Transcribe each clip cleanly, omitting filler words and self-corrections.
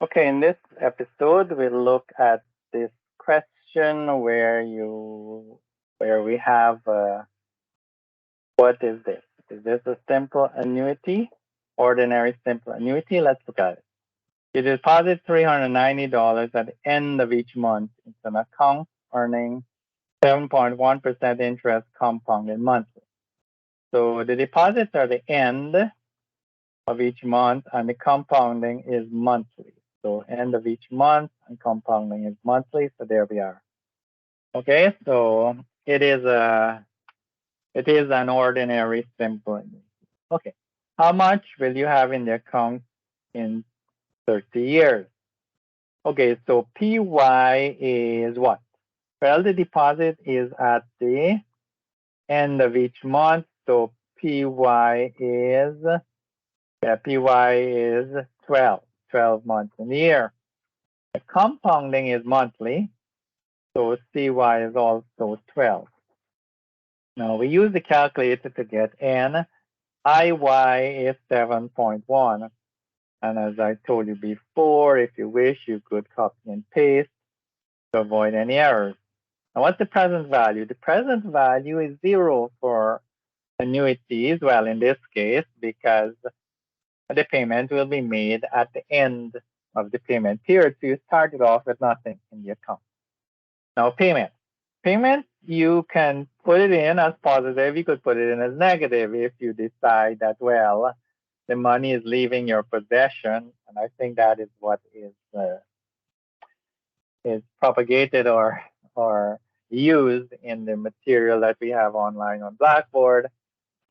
Okay, in this episode, we'll look at this question where we have what is this? Is this a simple annuity? Ordinary simple annuity? Let's look at it. You deposit $390 at the end of each month into an account earning 7.1% interest compounded monthly. So the deposits are the end of each month and the compounding is monthly. So end of each month and compounding is monthly. So there we are. Okay, so it is an ordinary simple. Okay, how much will you have in the account in 30 years? Okay, so PY is what? Well, the deposit is at the end of each month. So PY is 12 months in the year. The compounding is monthly, so CY is also 12. Now we use the calculator to get N. IY is 7.1. And as I told you before, if you wish, you could copy and paste to avoid any errors. Now what's the present value? The present value is 0 for annuities, well, in this case, because the payment will be made at the end of the payment period. So you started off with nothing in the account. Now payment. Payment, you can put it in as positive. You could put it in as negative if you decide that, well, the money is leaving your possession. And I think that is what is propagated or used in the material that we have online on Blackboard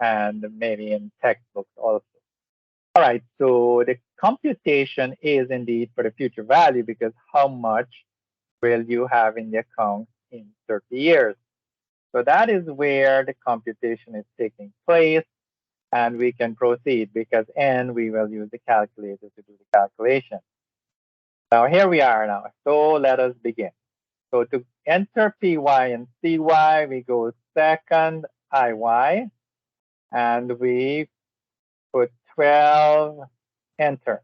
and maybe in textbooks also. All right, so the computation is indeed for the future value because how much will you have in the account in 30 years? So that is where the computation is taking place and we can proceed because N, we will use the calculator to do the calculation. Now here we are now. So let us begin. So to enter PY and CY, we go second IY and we put 12, enter.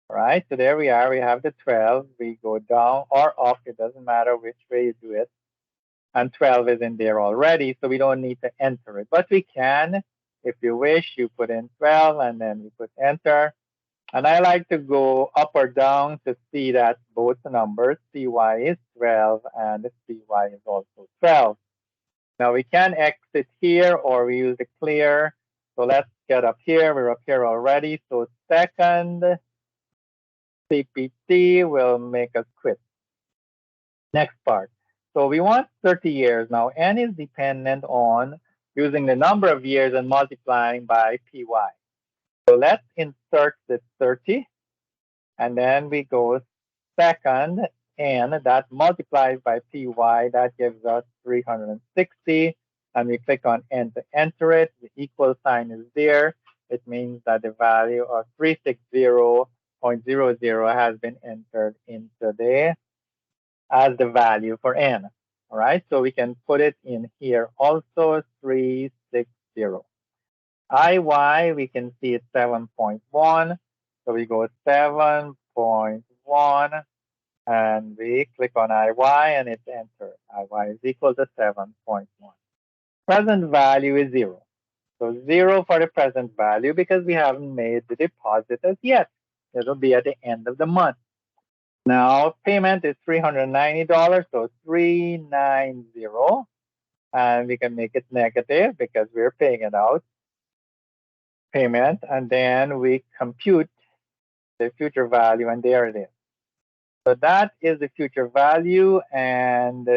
All right, so there we are. We have the 12. We go down or up. It doesn't matter which way you do it. And 12 is in there already, so we don't need to enter it. But we can, if you wish, you put in 12 and then we put enter. And I like to go up or down to see that both numbers, CY is 12 and CY is also 12. Now we can exit here or we use the clear. So let's get up here. We're up here already. So second CPT will make us quit. Next part. So we want 30 years. Now N is dependent on using the number of years and multiplying by PY. So let's insert the 30 and then we go second N that multiplies by PY. That gives us 360 and we click on N to enter it. The equal sign is there. It means that the value of 360.00 has been entered into there as the value for N. All right, so we can put it in here also, 360. IY, we can see it's 7.1. So we go 7.1 and we click on IY and it's enter. IY is equal to 7.1. Present value is 0. So 0 for the present value because we haven't made the deposit as yet. It'll be at the end of the month. Now payment is $390, so 390, and we can make it negative because we're paying it out payment, and then we compute the future value, and there it is. So that is the future value, and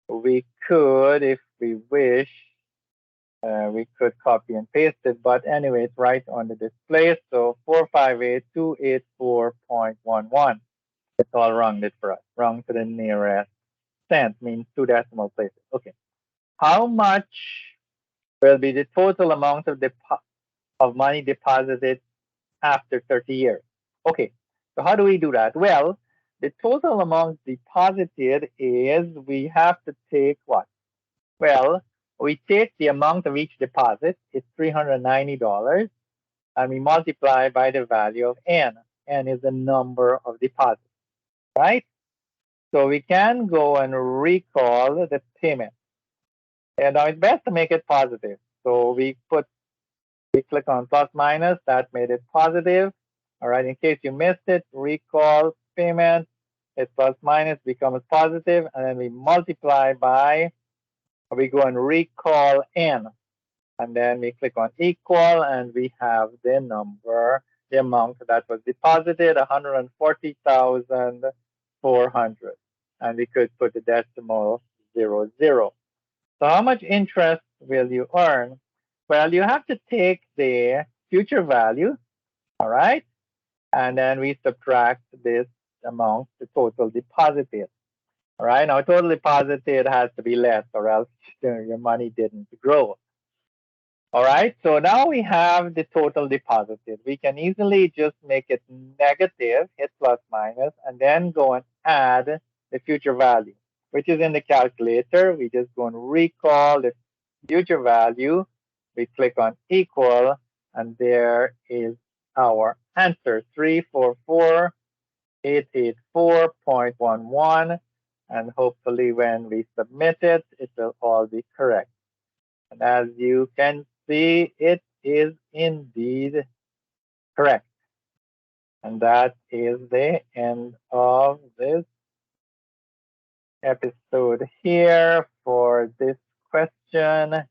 we could, if we wish, we could copy and paste it, but anyway, it's right on the display. So 458,284.11. It's all rounded for us. Round to the nearest cent means 2 decimal places. Okay. How much will be the total amount of money deposited after 30 years? Okay. So how do we do that? Well, the total amount deposited is we have to take what? Well, we take the amount of each deposit. It's $390, and we multiply by the value of N. N is the number of deposits, right? So we can go and recall the payment. And now it's best to make it positive. So we click on plus minus, that made it positive. All right, in case you missed it, recall payment, it's plus minus becomes positive, and then we multiply by, we go and recall N. And then we click on equal, and we have the number, the amount that was deposited, 140,400. And we could put the decimal 00. So how much interest will you earn? Well, you have to take the future value, all right? And then we subtract this amount, the total deposited. All right, now total deposited has to be less or else your money didn't grow. All right, so now we have the total deposited. We can easily just make it negative, hit plus minus, and then go and add the future value, which is in the calculator. We just go and recall the future value. We click on equal, and there is our answer, 344,884.11. And hopefully when we submit it, it will all be correct. And as you can see, it is indeed correct. And that is the end of this episode here for this question.